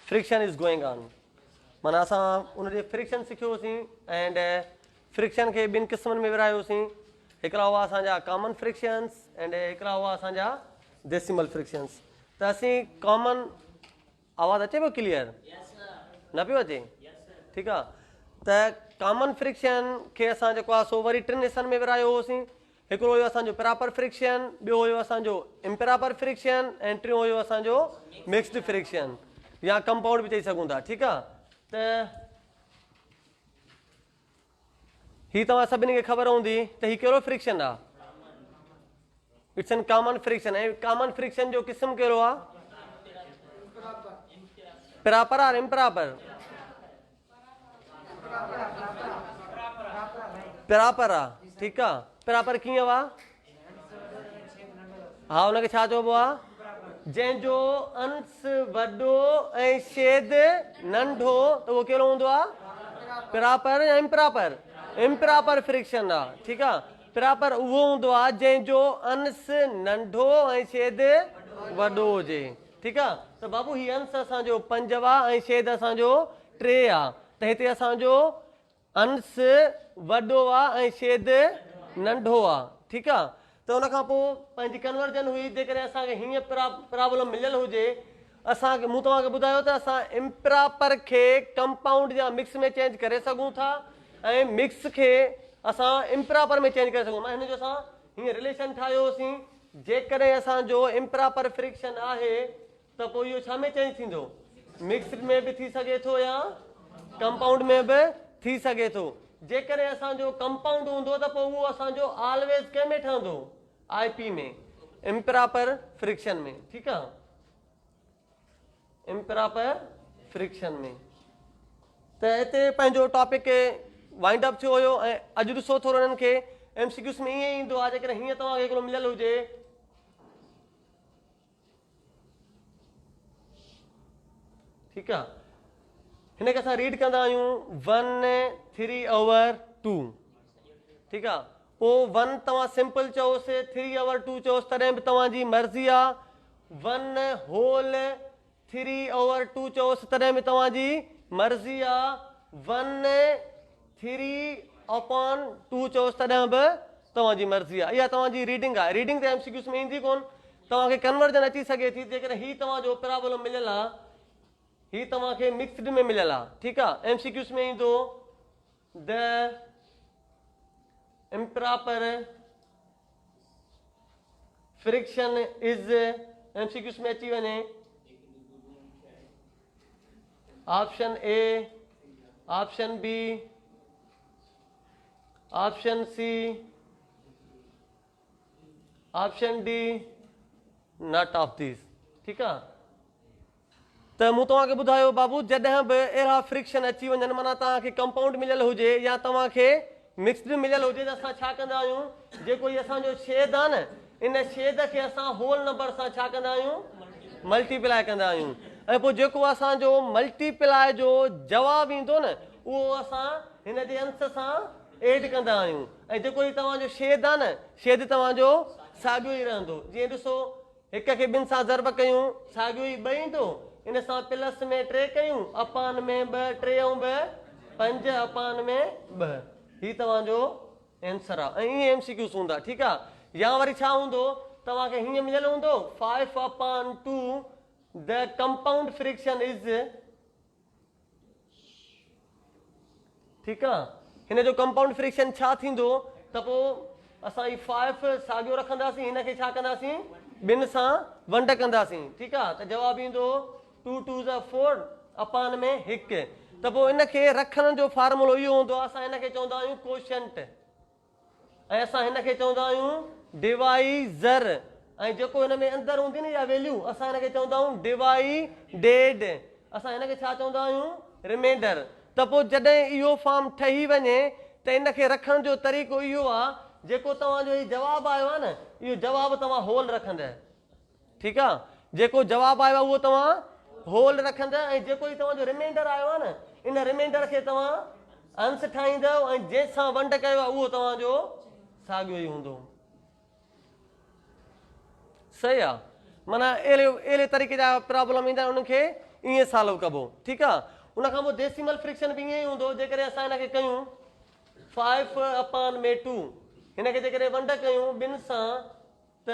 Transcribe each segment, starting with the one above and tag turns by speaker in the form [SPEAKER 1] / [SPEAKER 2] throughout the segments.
[SPEAKER 1] Friction is going on. माना असां उनजे फ्रिक्शन सिखियोसीं एंड फ्रिक्शन खे ॿिनि क़िस्मनि में विरायोसीं। हिकिड़ा हुआ असांजा कॉमन फ्रिक्शन्स एंड हिकिड़ा हुआ असांजा डेसिमल फ्रिक्शन्स। त असीं कॉमन आवाज़ अचे पियो क्लियर न पियो अचे? ठीकु आहे। त कॉमन फ्रिक्शन खे असां जेको आहे सो वरी टिनि हिसनि में विरायो हुओसीं। हिकिड़ो हुयो असांजो प्रॉपर फ्रिक्शन, ॿियो हुयो असांजो इम्प्रॉपर फ्रिक्शन ऐं टियों हुयो असांजो मिक्स्ड फ्रिक्शन या कंपाउंड बि चई सघूं था। ठीकु आहे। त ही तव्हां सभिनी खे ख़बर हूंदी त ही कहिड़ो फ्रिक्शन आहे? It's an common friction. ऐं कॉमन फ्रिक्शन जो क़िस्म कहिड़ो आहे? प्रॉपर और इम्प्रॉपर? प्रॉपर आहे। ठीकु आहे। प्रॉपर कीअं हुआ? हा, हुनखे छा चइबो आहे? जंहिंजो अंश वॾो ऐं छेद नंढो त उहो कहिड़ो हूंदो आहे? प्रॉपर या इम्प्रॉपर? इम्प्रॉपर फ्रिक्शन आहे। ठीकु आहे। प्रॉपर उहो हूंदो आहे जंहिंजो अंश नंढो ऐं छेद वॾो हुजे। ठीकु आहे। त बाबू ही अंश असांजो 5 आहे ऐं छेद असांजो 3 आहे। त हिते असांजो अंश वॾो आहे ऐं छेद नंढो आहे। ठीकु आहे। त हुन खां पोइ पंहिंजी कन्वर्जन हुई। जेकॾहिं असांखे हीअं प्रॉब्लम मिलियल हुजे, असांखे मूं तव्हांखे ॿुधायो त असां इम्प्रॉपर खे कंपाउंड या मिक्स में चेंज करे सघूं था ऐं मिक्स खे असां इम्प्रॉपर में चेंज करे सघूं। मां हिन जो असां हीअं रिलेशन ठाहियोसीं। जेकॾहिं असांजो इम्प्रॉपर फ्रिक्शन आहे त पोइ इहो छा में चेंज थींदो? मिक्सड में बि थी सघे थो या कंपाउंड में बि थी सघे थो। जेकॾहिं असांजो कंपाउंड हूंदो त पोइ उहो असांजो ऑलवेज कंहिं में ठहंदो? IP में, इम्प्रॉपर फ्रिक्शन में। ठीकु आहे। इम्प्रॉपर फ्रिक्शन में। त हिते पंहिंजो टॉपिक वाइंड अप थियो हुयो। ऐं अॼु ॾिसो थोरो हिननि खे MCQs में ईअं ईंदो आहे। जेकॾहिं हीअं तव्हांखे हिकिड़ो मिलियल हुजे, ठीकु आहे, हिनखे असां रीड कंदा आहियूं 1/3/2। ठीकु आहे। पोइ 1 तव्हां सिंपल चओसि, 3/2 चओसि तॾहिं बि तव्हांजी मर्ज़ी आहे। 1/3/2 चओसि तॾहिं बि तव्हांजी मर्ज़ी आहे। 1/3/2 चओसि तॾहिं बि तव्हांजी मर्ज़ी आहे। इहा तव्हांजी रीडिंग आहे। रीडिंग त MCQs में ईंदी कोन। तव्हांखे कन्वर्जन अची सघे थी। जेकॾहिं ही तव्हांजो प्रॉब्लम मिलियल आहे, ही तव्हांखे मिक्सड में मिलियल आहे। ठीकु आहे। MCQs में ईंदो the improper friction is MCQs में अची वञे option A, option B, option C, option D, not of this. ठीकु आहे। त मूं तव्हांखे ॿुधायो बाबू, जॾहिं बि अहिड़ा फ्रिक्शन अची वञनि, माना तव्हांखे कंपाउंड मिलियल हुजे या तव्हांखे मिक्सड मिलियल हुजे, त असां छा कंदा आहियूं? जेको इहो असांजो छेद आहे न, इन छेद खे असां होल नंबर सां छा कंदा आहियूं? मल्टीप्लाए कंदा आहियूं। ऐं पोइ जेको असांजो मल्टीप्लाए जो जवाबु ईंदो न, उहो असां हिन जे अंश सां एड कंदा आहियूं। ऐं जेको ही तव्हांजो छेद आहे न, छेद तव्हांजो साॻियो ई रहंदो। जीअं ॾिसो, हिक खे ॿिनि सां ज़र्ब कयूं, साॻियो ई 2 ईंदो। इन सां प्लस में 3 कयूं, अपान में 2, 3 ऐं 2 5, अपान में 2। ही तव्हांजो आंसर आहे। ऐं ईअं MCQs हूंदा। ठीकु आहे। या वरी छा हूंदो? तव्हांखे हीअं मिलियल हूंदो 5/2 द कंपाउंड फ्रिक्शन इज़। ठीकु आहे। हिन जो कंपाउंड फ्रिक्शन छा थींदो? त पोइ असां ही 5 साॻियो रखंदासीं, हिनखे छा कंदासीं? 2 सां वंड कंदासीं। ठीकु आहे। त जवाबु ईंदो 2 2 4 अपान में 1। त पोइ इनखे रखण जो फार्मूलो इहो हूंदो आहे। असां हिनखे चवंदा आहियूं कोशंट ऐं असां हिनखे चवंदा आहियूं डिवाइज़र। ऐं जेको हिन में अंदरि हूंदी न इहा वैल्यू, असां हिनखे चवंदा आहियूं डिवाइडेड। असां हिनखे छा चवंदा आहियूं? रिमाइंडर। त पोइ जॾहिं इहो फॉर्म ठही वञे त इनखे रखण जो तरीक़ो इहो आहे, जेको तव्हांजो हीउ जवाबु आयो आहे न, इहो जवाबु तव्हां होल रखंदा। ठीकु आहे। जेको जवाबु आयो आहे उहो तव्हां होल रखंदा। ऐं जेको ही तव्हांजो रिमाइंडर आयो आहे न, इन रिमाइंडर खे तव्हां अंश ठाहींदव ऐं जंहिंसां वंड कयो आहे उहो तव्हांजो साॻियो ई हूंदो। सही आहे। माना अहिड़े तरीक़े जा प्रॉब्लम ईंदा आहिनि, उनखे ईअं सॉल्व कबो, ठीकु आहे। उन खां पोइ डेसिमल फ्रिक्शन बि ईअं ई हूंदो, जेकॾहिं असां हिनखे कयूं 5/2, हिनखे जेकॾहिं वंड कयूं ॿिनि सां त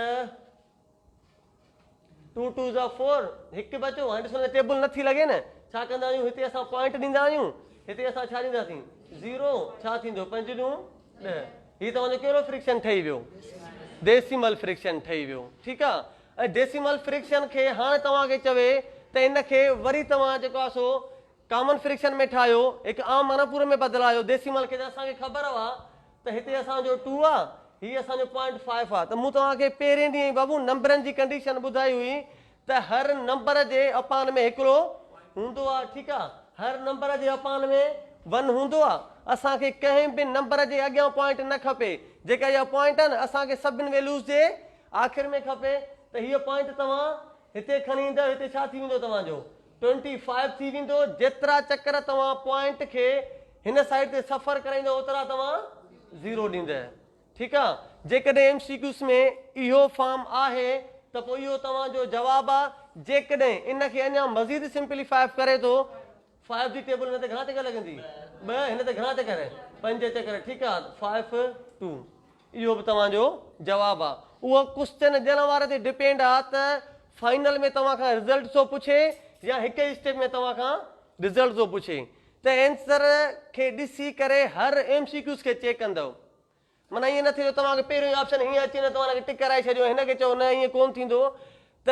[SPEAKER 1] 2 2 जा 4, हिकु बचो। हाणे ॾिसो टेबल नथी लॻे न, छा कंदा आहियूं, हिते असां पॉइंट ॾींदा आहियूं, हिते असां छा ॾींदासीं 0, छा थींदो 5 × 10, हीअ तव्हांजो कहिड़ो फ्रिक्शन ठही वियो, डेसिमल फ्रिक्शन ठही वियो, ठीकु आहे। ऐं डेसिमल फ्रिक्शन खे हाणे तव्हांखे चवे त हिनखे वरी तव्हां जेको आहे सो कॉमन फ्रिक्शन में ठाहियो, हिकु आम मनपुर में बदिलायो डेसिमल खे, त असांखे ख़बर आहे त हिते असांजो 2 आहे, हीअ असांजो 0.5 आहे। त मूं तव्हांखे पहिरें ॾींहुं ई बाबू नंबरनि जी कंडीशन ॿुधाई हुई त हर नंबर जे अपान में हिकिड़ो हूंदो आहे, ठीकु आहे। हर नंबर जे अपान में 1 हूंदो आहे। असांखे कंहिं बि नंबर जे अॻियां पॉइंट न खपे, जेका इहा पॉइंट आहे न असांखे सभिनि वैल्यूज़ जे आख़िर में खपे। त हीअ पॉइंट तव्हां हिते खणी ईंदव, हिते छा थी वेंदो तव्हांजो 25 थी वेंदो। जेतिरा चकर तव्हां पॉइंट खे हिन साइड ते सफ़र कराईंदव ओतिरा तव्हां 0 ॾींदव, ठीकु आहे। जेकॾहिं MCQs में इहो फॉर्म आहे त पोइ इहो तव्हांजो जवाबु आहे। जेकॾहिं इनखे अञा मज़ीद सिंप्लीफाई करे थो, 5 जी टेबल हिन ते घणा चकर लॻंदी, 2, हिन ते घणा चकर, 5 चकर, ठीकु आहे। 5 2 इहो बि तव्हांजो जवाबु आहे। उहो क्वेश्चन ॾियण वारे ते डिपेंड आहे त फाइनल में तव्हां खां रिज़ल्ट थो पुछे या हिक ई स्टेप में तव्हां खां रिज़ल्ट थो पुछे। त आंसर खे ॾिसी करे हर MCQs खे चेक कंदव। माना ईअं न थींदो तव्हांखे पहिरियों ऑप्शन हीअं अची न तव्हांखे टिक कराए छॾियो, हिनखे चओ न, ईअं कोन थींदो। त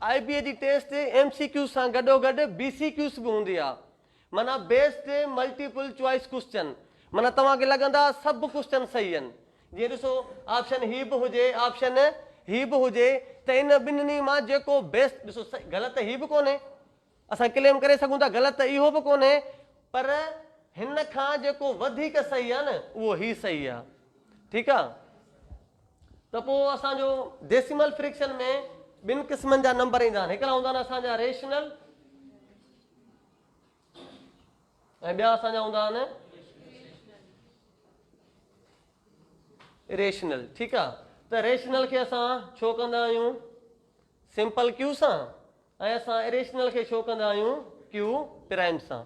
[SPEAKER 1] IBA जी टेस्ट MCQs सां गॾोगॾु BCQs बि हूंदी आहे, माना बेस्ड मल्टीपल चॉइस क्वेश्चन। माना तव्हांखे लॻंदा सभु क्वेश्चन सही आहिनि। जीअं ॾिसो ऑप्शन ही बि हुजे, ऑप्शन ही बि हुजे, त इन ॿिन्हिनि मां जेको बेस्ट, ॾिसो ग़लति त ही बि कोन्हे, असां क्लेम करे सघूं था ग़लति त इहो बि कोन्हे, पर हिन खां जेको वधीक सही आहे न उहो ही सही आहे, ठीकु आहे। त पोइ असांजो डेसिमल फ्रिक्शन में ॿिनि क़िस्मनि जा नंबर ईंदा आहिनि। हिकिड़ा हूंदा आहिनि असांजा रेशनल ऐं ॿिया असांजा हूंदा आहिनि रेशनल, ठीकु आहे। त रेशनल खे असां छो कंदा आहियूं सिंपल क्यू सां, ऐं असां इरेशनल खे छो कंदा आहियूं क्यू प्राइम सां।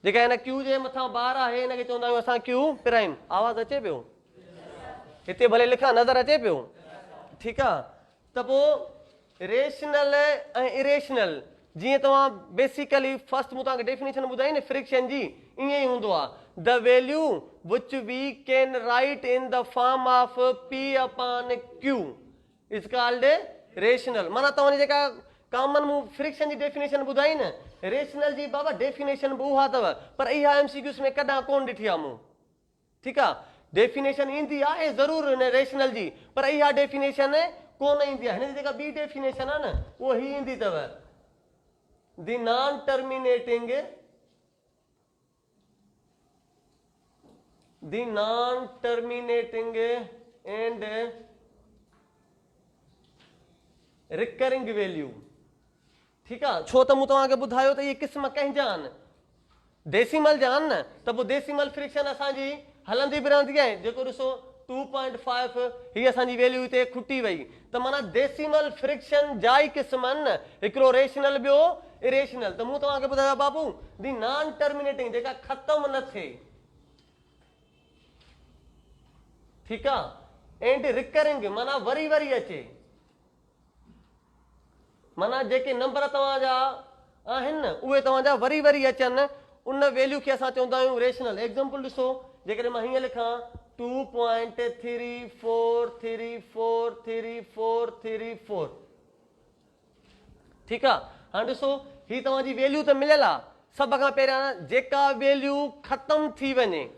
[SPEAKER 1] जेका हिन क्यू जे मथां बार आहे हिनखे चवंदा आहियूं असां क्यू प्राइम। आवाज़ अचे पियो, हिते भले लिखां नज़र अचे पियो, ठीकु आहे। त पोइ रेशनल ऐं इरेशनल, जीअं तव्हां बेसिकली फर्स्ट मूं तव्हांखे डेफिनेशन ॿुधाई न फ्रिक्शन जी, ईअं ई हूंदो आहे। The value which we can write in the form of P/Q is called rational. माना तव्हांजी जेका कॉमन मूं फ्रिक्शन जी डेफिनेशन ॿुधाई न, रेशनल जी बाबा डेफिनेशन बि उहा अथव, पर इहा MCQs में कॾहिं कोन ॾिठी आहे मूं, ठीकु आहे। डेफिनेशन ईंदी आहे ज़रूरु हिन रेशनल जी, पर इहा डेफिनेशन कोन ईंदी आहे। हिन जी जेका ॿी डेफिनेशन आहे न उहा ही ईंदी अथव, the non terminating and recurring value, ठीकु आहे। छो त मूं तव्हांखे ॿुधायो त इहे क़िस्म कंहिंजा आहिनि, डेसिमल जा आहिनि न। त पोइ डेसिमल फ्रिक्शन असांजी हलंदी बि रहंदी आहे। जेको ॾिसो 2.5 हीअ असांजी वैल्यू हिते खुटी वई, त माना डेसिमल फ्रिक्शन जा ई क़िस्म आहिनि न, हिकिड़ो रेशनल ॿियो इरेशनल। त मूं तव्हांखे ॿुधायो बाबू दी नॉन टर्मिनेटिंग, जेका ख़तम न थिए, ठीकु आहे। एंड रिकरिंग माना वरी वरी अचे, माना जेके नंबर तव्हांजा आहिनि न उहे तव्हांजा वरी वरी अचनि, उन वैल्यू खे असां चवंदा आहियूं रेशनल। एग्ज़ाम्पल ॾिसो, जेकॾहिं मां हीअं लिखां 2.343434, ठीकु आहे। हाणे ॾिसो हीअ तव्हांजी वैल्यू त मिलियल आहे। सभ खां पहिरियां जेका वैल्यू ख़तम थी वञे,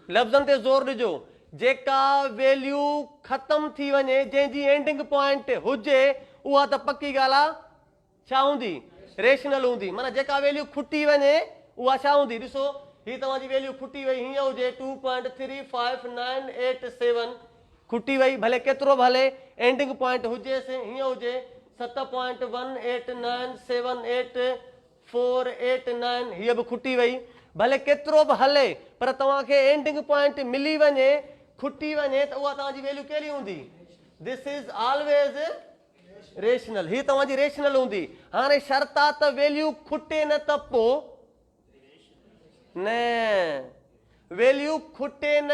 [SPEAKER 1] लफ़्ज़नि ते ज़ोर ॾिजो, जेका वैल्यू ख़तम थी वञे, जंहिंजी एंडिंग पॉइंट हुजे, उहा त पकी ॻाल्हि आहे छा हूंदी, रेशनल हूंदी। माना जेका वैल्यू खुटी वञे उहा छा हूंदी। ॾिसो हीअ तव्हांजी वैल्यू खुटी वई, हीअं हुजे 2.35987 खुटी वई, भले केतिरो बि हले, एंडिंग पॉइंट हुजेसि हीअं हुजे 7.189784889, हीअ बि खुटी वई, भले केतिरो बि हले, पर तव्हांखे एंडिंग पॉइंट मिली वञे, खुटी वञे, त उहा तव्हांजी वैल्यू कहिड़ी हूंदी। दिस इज़ ऑलवेज रेशनल, ही तव्हांजी रेशनल हूंदी। हाणे शर्त आहे त वैल्यू खुटे न त पोइ न, वैल्यू खुटे न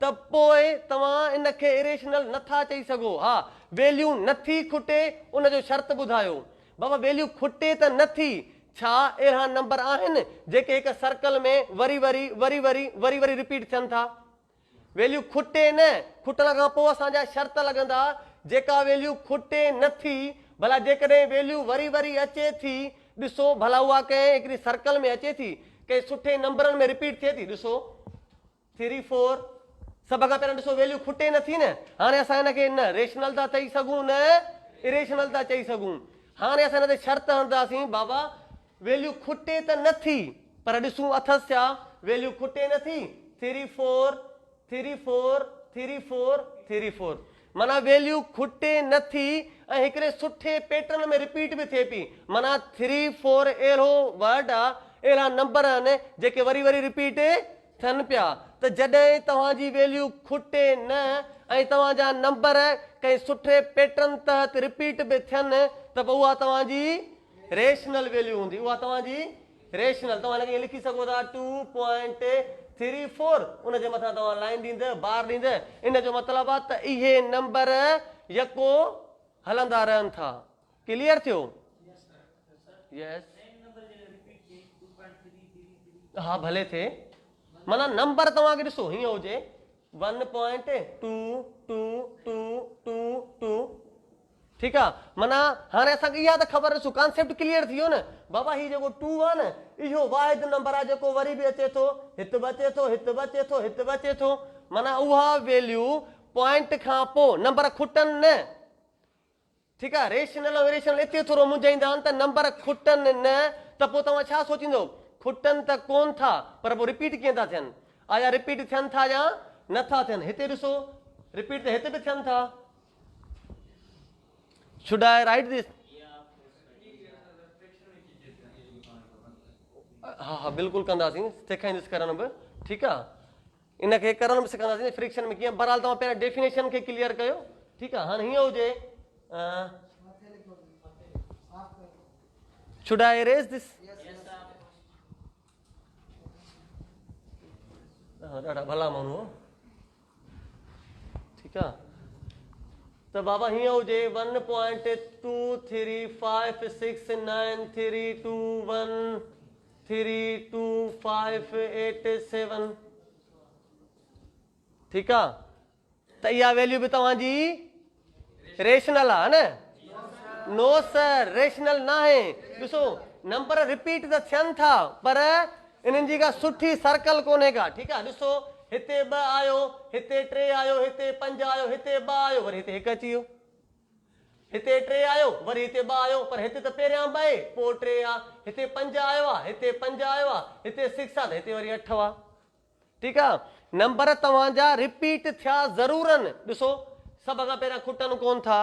[SPEAKER 1] त पोइ तव्हां इनखे इरेशनल नथा चई सघो। हा, वैल्यू नथी खुटे उनजो शर्त ॿुधायो। बाबा वैल्यू खुटे त नथी, छा अहिड़ा नंबर आहिनि जेके हिकु सर्कल में वरी वरी वरी वरी वरी वरी रिपीट थियनि था? वैल्यू खुटे न, खुटण खां पोइ असांजा शर्त लॻंदा जेका वैल्यू खुटे नथी, भला जेकॾहिं वैल्यू वरी वरी अचे थी, ॾिसो भला उहा कंहिं हिकिड़ी सर्कल में अचे थी, कंहिं सुठे नंबरनि में रिपीट थिए थी। ॾिसो 3 4, सभ खां पहिरियों ॾिसो वैल्यू खुटे नथी न। हाणे असां हिनखे न रेशनल था चई सघूं न इरेशनल था चई सघूं। हाणे असां हिन ते शर्त हणंदासीं बाबा वैल्यू खुटे त नथी, पर ॾिसूं अथसि छा, वैल्यू खुटे नथी। 3 4 3 4 3 4 3 4, माना वैल्यू खुटे नथी ऐं हिकिड़े सुठे पैटर्न में रिपीट बि थिए पई। माना 3 4 अहिड़ो वर्ड आहे, अहिड़ा नंबर आहिनि जेके वरी वरी रिपीट थियनि पिया। त जॾहिं तव्हांजी वैल्यू खुटे न ऐं तव्हांजा नंबर कंहिं सुठे पैटर्न तहत रिपीट बि थियनि त पोइ उहा तव्हांजी रेशनल वैल्यू हूंदी, उहा तव्हांजी रेशनल। तव्हां हिनखे लिखी सघो था 2.34, उनजे मथां तव्हां लाइन ॾींदव, बार ॾींदव। इन जो मतिलबु आहे त इहे नंबर यको हलंदा रहनि था। क्लियर थियो? यस, हा भले थिए, माना नंबर तव्हांखे ॾिसो हीअं हुजे 1.222222, ठीकु आहे। माना हाणे असांखे इहा त ख़बर, ॾिसो कॉन्सेप्ट क्लियर थी वियो न। बाबा हीउ जेको 2 आहे न, इहो वाहिद नंबर आहे जेको वरी बि अचे थो, हिते बि अचे थो, हिते बि अचे थो, हिते बि अचे थो। माना उहा वैल्यू पॉइंट खां पोइ नंबर खुटनि न, ठीकु आहे। रेशनल ऐं इरेशनल हिते थोरो मुंझाईंदा आहिनि त नंबर खुटनि न, त पोइ तव्हां छा सोचींदो, खुटनि त कोन था पर पोइ रिपीट कीअं था थियनि? आया रिपीट थियनि था या नथा थियनि? हिते ॾिसो रिपीट त हिते बि थियनि था। Should I write this? हा हा बिल्कुलु कंदासीं, सेखारींदुसि करण बि, ठीकु आहे। इनखे करण बि सिखंदासीं फ्रिक्शन में कीअं। बहरहाल तव्हां पहिरियों डेफिनेशन खे क्लियर कयो, ठीकु आहे। हाणे हीअं हुजे, should I erase this? ॾाढा भला माण्हू, ठीकु आहे। त बाबा हीअं हुजे 1.235391325887, ठीकु आहे। त इहा वैल्यू बि तव्हांजी रेशनल आहे न? नो सर, रेशनल न आहे। ॾिसो नंबर रिपीट त थियनि था पर इन्हनि जी का सुठी सर्कल कोन्हे का, ठीकु आहे। ॾिसो हिते 2 आयो, हिते 3 आयो, हिते 5 आयो, हिते 2 आयो, वरी हिते 1 अची वियो, हिते 3 आयो, वरी हिते 2 आयो, पर हिते त पहिरियां 2 आहे पोइ 3 आहे, हिते 5 आयो आहे, हिते 5 आयो आहे, हिते 6 आहे त हिते वरी 8 आहे, ठीकु आहे। नंबर तव्हांजा रिपीट थिया ज़रूर आहिनि। ॾिसो सभ खां पहिरियां खुटनि कोन था,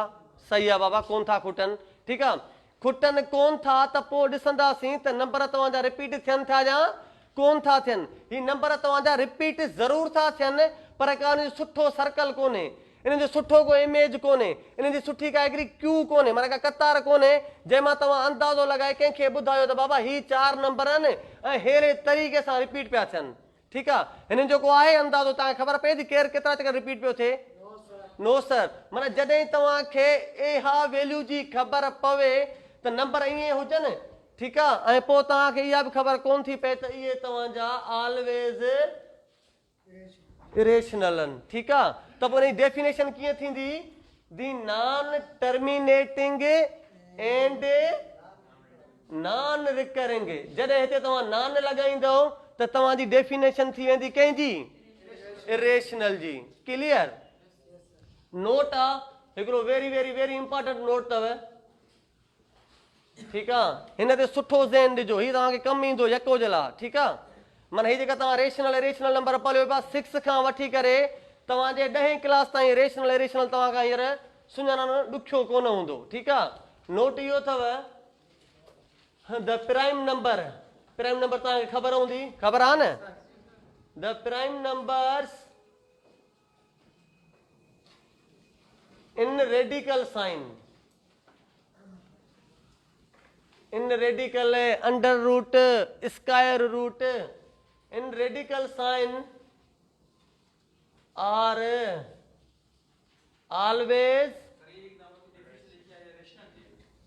[SPEAKER 1] सही आहे बाबा, कोन था खुटनि, ठीकु आहे। खुटनि कोन था त पोइ ॾिसंदासीं त नंबर तव्हांजा रिपीट थियनि था या कोन था थियनि। ही नंबर तव्हांजा रिपीट ज़रूर था थियनि पर का सुठो सर्कल कोन्हे, इन्हनि जो सुठो को इमेज कोन्हे, इन्हनि जी सुठी का हिकिड़ी क्यू कोन्हे, माना का कतार कोन्हे जंहिंमां तव्हां अंदाज़ो लॻाए कंहिंखे ॿुधायो त बाबा ही 4 नंबर आहिनि ऐं अहिड़े तरीक़े सां रिपीट पिया थियनि, ठीकु आहे। हिननि जो को आहे अंदाज़ो, तव्हांखे ख़बर पए थी केरु केतिरा चकर रिपीट पियो थिए? नो सर। माना जॾहिं तव्हांखे इहा वैल्यू जी ख़बर पवे त नंबर ईअं हुजनि, ठीकु आहे, ऐं पोइ तव्हांखे इहा बि ख़बर कोन थी पए त इहे तव्हांजा ऑलवेज इरेशनल आहिनि, ठीकु आहे। त पोइ हिन जी डेफिनेशन कीअं थींदी? The non terminating and non recurring. जॾहिं हिते तव्हां नॉन लॻाईंदव त तव्हांजी डेफिनेशन थी वेंदी कंहिंजी? इरेशनल जी। क्लियर? नोट आहे हिकिड़ो very very very important note अथव, ठीकु आहे। हिन ते सुठो ज़हन ॾिजो, हीउ तव्हांखे कमु ईंदो यको जे लाइ, ठीकु आहे। माना हीअ जेका तव्हां रेशनल इरेशनल नंबर पढ़ियो पिया 6 खां वठी करे तव्हांजे 10हीं क्लास ताईं रेशनल इरेशनल तव्हांखां हींअर सुञाणणु ॾुखियो कोन हूंदो, ठीकु आहे। नोट इहो अथव the prime number, prime number तव्हांखे ख़बर हूंदी, ख़बर आहे न? The prime numbers in radical sign, in radical under root square root in radical sign are always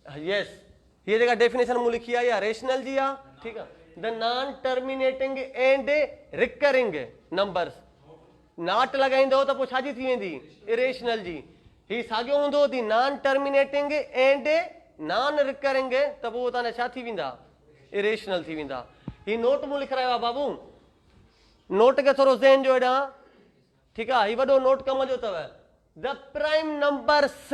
[SPEAKER 1] yes ये जगह डेफिनेशन मूं लिखी है या रेशनल जी आ ठीक है the non terminating and recurring numbers not लगाइंदो तो पोइ छाजी थी वेंदी इरेशनल जी ही साॻियो हूंदो the non terminating and non recurring त पोइ तव्हां छा थी वेंदा इरेशनल थी वेंदा ही नोट मूं लिखायो आहे बाबू नोट खे थोरो ज़हन जो हेॾां ठीकु आहे ही वॾो नोट कम जो अथव the prime numbers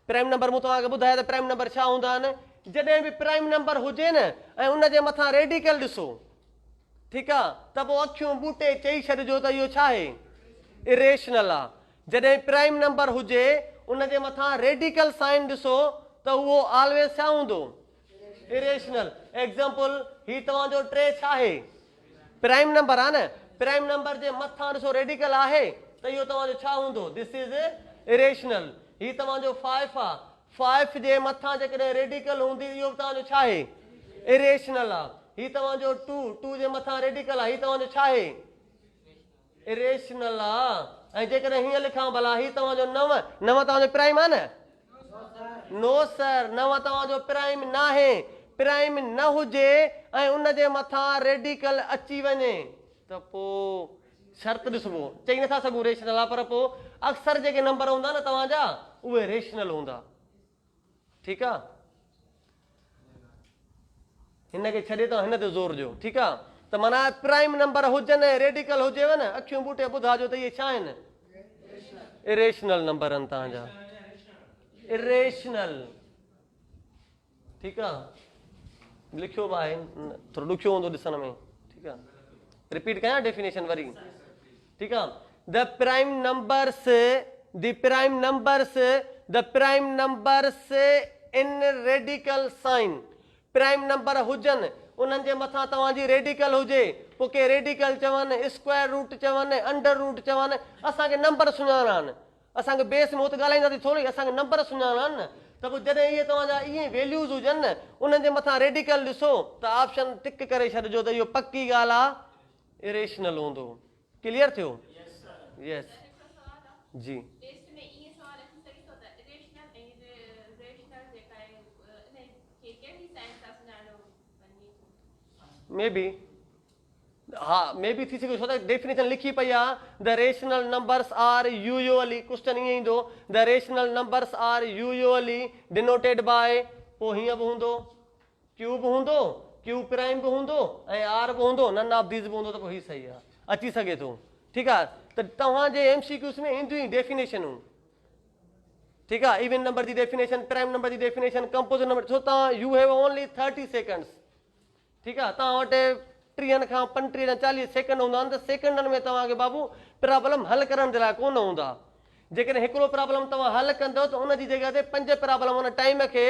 [SPEAKER 1] prime number मूं तव्हांखे ॿुधाया त प्राइम नंबर छा हूंदा आहिनि जॾहिं बि प्राइम नंबर हुजे न ऐं उनजे मथां रेडिकल ॾिसो ठीकु आहे त पोइ अखियूं ॿूटे चई छॾिजो त इहो छा आहे इरेशनल आहे जॾहिं प्राइम नंबर हुजे उनजे मथां रेडिकल साइन ॾिसो त उहो ऑलवेज छा हूंदो इरेशनल एग्जाम्पल ही तव्हांजो 3 छा आहे प्राइम नंबर आहे न प्राइम नंबर जे मथां ॾिसो रेडिकल आहे त इहो तव्हांजो छा हूंदो दिस इज इरेशनल ही तव्हांजो 5 आहे 5 जे मथां जेकॾहिं रेडिकल हूंदी इहो तव्हांजो छा आहे इरेशनल आहे ही तव्हांजो 2 जे मथां रेडिकल आहे ही तव्हांजो छा आहे इरेशनल आहे ऐं जेकॾहिं हीअं लिखां भला ही तव्हांजो 9 तव्हांजो प्राइम आहे न नो सर 9 तव्हांजो प्राइम न आहे प्राइम न हुजे ऐं उनजे मथां रेडिकल अची वञे त पोइ शर्त ॾिसबो चई नथा सघूं रेशनल आहे पर पोइ अक्सर जेके नंबर हूंदा न तव्हांजा उहे रेशनल हूंदा ठीकु आहे हिनखे छॾे त हिन ते ज़ोर ॾियो ठीकु आहे त माना प्राइम नंबर हुजनि रेडिकल हुजेव न अखियूं ॿूटे ॿुधाइजो त इहे छा आहिनि इरेशनल नंबर आहिनि तव्हांजा इरेशनल ठीकु आहे लिखियो बि आहे थोरो ॾुखियो हूंदो ॾिसण में ठीकु आहे रिपीट कयां डेफिनेशन वरी ठीकु आहे the prime numbers in radical sign prime number हुजनि उन्हनि जे मथां तव्हांजी रेडिकल हुजे पोइ के रेडिकल चवनि स्क्वायर रूट चवनि अंडर रूट चवनि असांखे नंबर सुञाणा आहिनि असांखे बेस में हुते ॻाल्हाईंदासीं थोरी असांखे नंबर सुञाणा आहिनि न त पोइ जॾहिं इहे तव्हांजा इहे वैल्यूज़ हुजनि न उन्हनि जे मथां रेडिकल ॾिसो त ऑप्शन टिक करे छॾिजो त इहो पकी ॻाल्हि आहे इरेशनल हूंदो क्लियर थियो यस जी मे बी हा मे बी थी सघे छो त डेफिनेशन लिखी पई आहे the rational numbers are usually question ईअं ईंदो the rational numbers are usually denoted by पोइ हीअं बि हूंदो क्यू बि हूंदो क्यू प्राइम बि हूंदो ऐं आर बि हूंदो नन ऑफ दीज बि हूंदो त पोइ हीअ सही आहे अची सघे थो ठीकु आहे त तव्हांजे MCQs में ईंदियूं डेफिनेशनूं ठीकु आहे इवन नंबर जी डेफिनेशन प्राइम नंबर जी डेफिनेशन कंपोजिट नंबर छो तव्हां यू हैव ओनली 30 सेकेंड्स ठीकु आहे तव्हां वटि 30 खां 35 या 40 सेकेंड हूंदा आहिनि त सेकेंडनि में तव्हांखे बाबू प्रॉब्लम हल करण जे लाइ कोन हूंदा जेकॾहिं हिकिड़ो प्रॉब्लम तव्हां हल कंदव त उनजी जॻह ते 5 प्रॉब्लम उन टाइम खे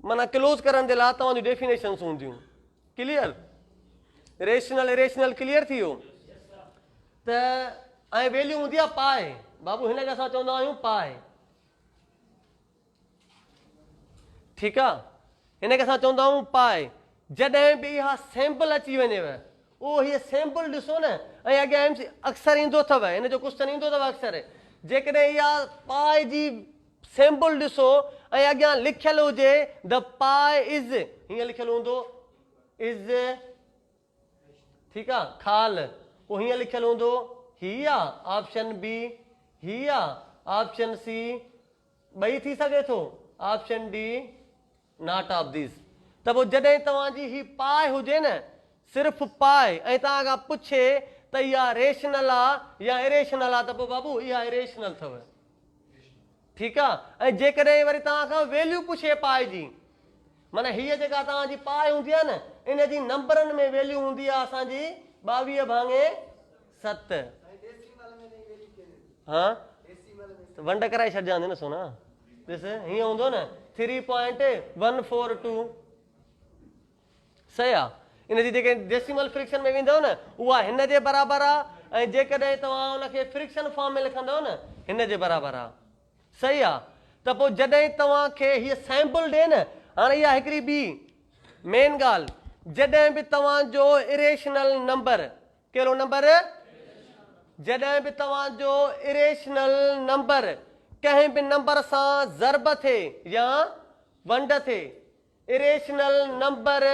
[SPEAKER 1] माना क्लोज़ करण जे लाइ तव्हांजूं डेफिनेशन्स हूंदियूं क्लियर रेशनल इरेशनल क्लियर थी वियो त ऐं वैल्यू हूंदी आहे पाए बाबू हिनखे असां चवंदा आहियूं पाए ठीकु आहे हिनखे असां चवंदा आहियूं पाए जॾहिं बि इहा सैंपल अची वञेव उहो हीअ सैंपल ॾिसो न ऐं अॻियां अक्सर ईंदो अथव हिन जो क्वेश्चन ईंदो अथव अक्सर जेकॾहिं इहा पाए जी सैंपल ॾिसो ऐं अॻियां लिखियलु हुजे द पाए इज़ हीअं लिखियलु हूंदो इज़ ठीकु आहे खाल पोइ हीअं लिखियलु हूंदो ही आहे ऑप्शन बी ही आहे ऑप्शन सी ॿई थी सघे थो option D not of this त पोइ जॾहिं तव्हांजी ही पाए हुजे न सिर्फ़ु पाए ऐं तव्हां खां पुछे त इहा रेशनल आहे या इरेशनल आहे त पोइ बाबू इहा इरेशनल अथव ठीकु आहे ऐं जेकॾहिं वरी तव्हां खां वैल्यू पुछे पाए जी माना हीअ जेका तव्हांजी पाए हूंदी आहे न इन जी नंबरनि में वैल्यू हूंदी आहे असांजी 22/7 हा वंड कराए छॾिजांइ न सोना ॾिस हीअं हूंदो न 3.142 सही आहे इन जी जेके डेसिमल फ्रिक्शन में वेंदव न उहा हिन जे बराबरि आहे ऐं जेकॾहिं तव्हां उनखे फ्रिक्शन फॉर्म में लिखंदव न हिन जे बराबरि आहे सही आहे त पोइ जॾहिं तव्हांखे हीअ सैंपल ॾे न हाणे इहा हिकिड़ी ॿी मेन ॻाल्हि, जॾहिं बि तव्हांजो इरेशनल नंबर, कहिड़ो नंबर, जॾहिं बि तव्हांजो इरेशनल नंबर कंहिं बि नंबर सां ज़रब थिए या वंड थिए, इरेशनल नंबर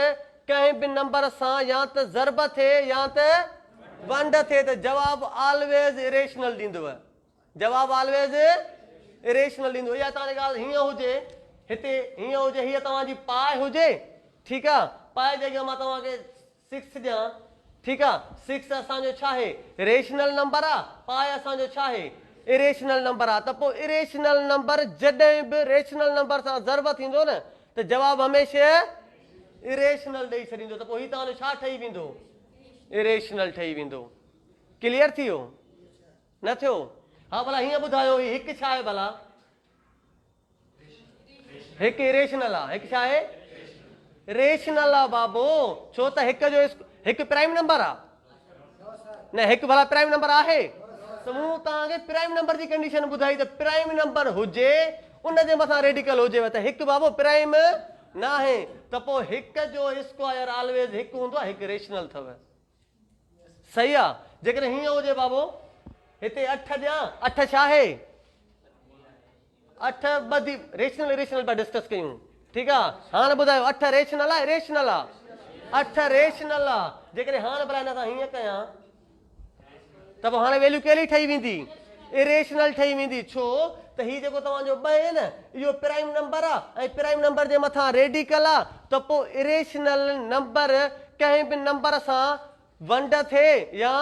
[SPEAKER 1] कंहिं बि नंबर सां या त ज़रब थिए या त वंड थिए त जवाब ऑलवेज इरेशनल ॾींदव, जवाब ऑलवेज इरेशनल ॾींदो। इहा तव्हांजी ॻाल्हि हीअं हुजे, हिते हीअं हुजे, हीअ तव्हांजी पाए हुजे, ठीकु आहे, पाए जॻह मां तव्हांखे 6 ॾियां, ठीकु आहे, 6 असांजो छा आहे, रेशनल नंबर आहे, पाए असांजो छा आहे, इरेशनल नंबर आहे। त पोइ इरेशनल नंबर जॾहिं बि रेशनल नंबर सां ज़रब थींदो न त जवाबु हमेशह इरेशनल ॾेई छॾींदो, त पोइ हीउ तव्हांजो छा ठही वेंदो, इरेशनल ठही वेंदो। क्लियर थी वियो, न थियो? हा भला हीअं ॿुधायो, ही हिकु छा आहे भला, हिकु इरेशनल आहे, हिकु छा आहे, रेशनल आहे बाबो, छो त हिकु जो हिकु प्राइम नंबर आहे न, हिकु भला प्राइम नंबर आहे, त मूं तव्हांखे प्राइम नंबर जी कंडीशन ॿुधाई त प्राइम नंबर हुजे उनजे मथां रेडिकल हुजेव, त हिकु बाबो प्राइम न आहे, त पोइ हिकु जो स्क्वायर ऑलवेज हिकु हूंदो आहे, हिकु रेशनल अथव, सही आहे। जेकॾहिं हीअं हुजे बाबो, हिते 8 ॾियां, 8 छा आहे, 8 ॿधी रेशनल इरेशनल पिया डिस्कस कयूं, ठीकु आहे। हाणे ॿुधायो 8 रेशनल आहे, इरेशनल आहे, 8 रेशनल आहे, जेकॾहिं हाणे भला हिन सां हीअं कयां त पोइ हाणे वैल्यू कहिड़ी ठही वेंदी, इरेशनल ठही वेंदी, छो त हीउ जेको तव्हांजो 2 आहे न, इहो प्राइम नंबर आहे ऐं प्राइम नंबर जे मथां रेडिकल आहे, त पोइ इरेशनल नंबर कंहिं बि नंबर सां वंड थिए या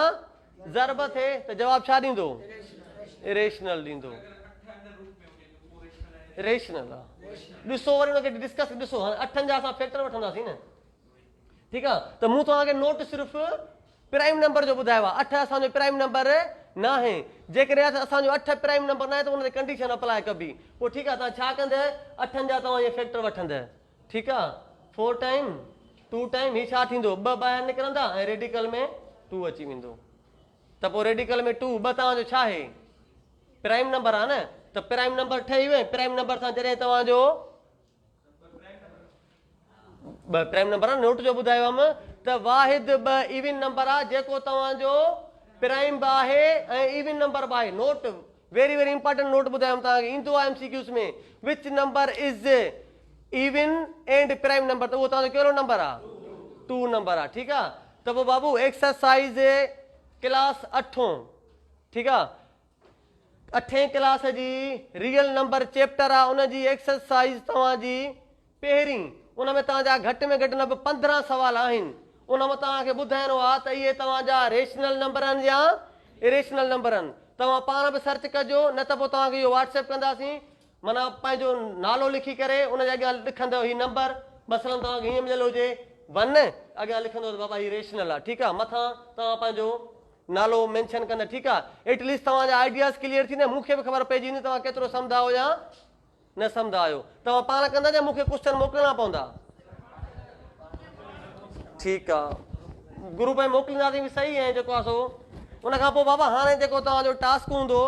[SPEAKER 1] ज़रब थिए त जवाबु छा ॾींदो, इरेशनल ॾींदो, रेशनल आहे। ॾिसो वरी हुनखे डिस्कस ॾिसो, हाणे 8 जा असां फैक्टर वठंदासीं न, ठीकु आहे, त मूं तव्हांखे नोट सिर्फ़ु प्राइम नंबर जो ॿुधायो आहे, 8 असांजो प्राइम नंबर न आहे, जेकॾहिं असांजो 8 प्राइम नंबर न आहे त हुन ते कंडीशन अप्लाई कबी, पोइ ठीकु आहे, तव्हां छा कंदव, 8 जा तव्हां इहे फैक्टर वठंदव, ठीकु आहे, 4 टाइम 2 टाइम, हीउ छा थींदो, 2 ॿाहिरि निकिरंदा ऐं रेडिकल में 2 अची वेंदो, त पोइ रेडिकल में 2, 2 तव्हांजो छा आहे, प्राइम नंबर आहे न, त प्राइम नंबर ठही वियो, प्राइम नंबर सां जॾहिं तव्हांजो 2 प्राइम नंबर आहे, नोट जो ॿुधायो हुअमि त वाहिद 2 इवन नंबर आहे जेको तव्हांजो प्राइम बि आहे ऐं इवन नंबर बि आहे। Note very very important note ॿुधायो तव्हांखे, ईंदो आहे MCQs में, which number is even and prime number, त उहो तव्हांजो कहिड़ो नंबर आहे, 2 नंबर आहे, ठीकु आहे। त पोइ बाबू एक्सरसाइज़ क्लास 8, ठीकु आहे, 8 क्लास जी रियल नंबर चैप्टर आहे, उनजी एक्सरसाइज़ तव्हांजी पहिरीं, उन में तव्हांजा घटि में घटि न बि 15 सवाल आहिनि, उन में तव्हांखे ॿुधाइणो आहे त इहे तव्हांजा रेशनल नंबर आहिनि या इरेशनल नंबर आहिनि। तव्हां पाण बि सर्च कजो, न त पोइ तव्हांखे इहो व्हाट्सएप कंदासीं, माना पंहिंजो नालो लिखी करे उनजे अॻियां लिखंदव हीउ नंबर, मसलन तव्हांखे हीअं मिलियल हुजे 1, अॻियां लिखंदो त बाबा हीउ रेशनल आहे, ठीकु आहे, मथां तव्हां पंहिंजो नालो मेंशन कंदा, ठीकु आहे। एटलीस्ट तव्हांजा आइडियाज़ क्लियर थींदा, मूंखे बि ख़बर पइजी वेंदी तव्हां केतिरो सम्झा आहियो या न सम्झा आहियो। तव्हां पाण कंदा या मूंखे क्वेश्चन मोकिलणा पवंदा, ठीकु आहे, ग्रुप में मोकिलींदासीं बि सही आहे जेको आहे सो। उनखां पोइ बाबा हाणे जेको तव्हांजो टास्क हूंदो,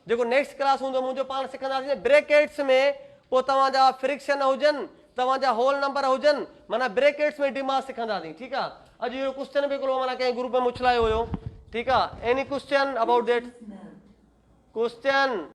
[SPEAKER 1] जेको नेक्स्ट क्लास हूंदो, मुंहिंजो पाण सिखंदासीं ब्रेकेट्स में, पोइ तव्हांजा फ्रिक्शन हुजनि, तव्हांजा होल नंबर हुजनि, माना ब्रेकेट्स में डिमांड सिखंदासीं, ठीकु आहे। अॼु इहो क्वेश्चन बि हिकिड़ो माना कंहिं ग्रुप में मुछलायो हुयो, ठीकु आहे। Any question about that question?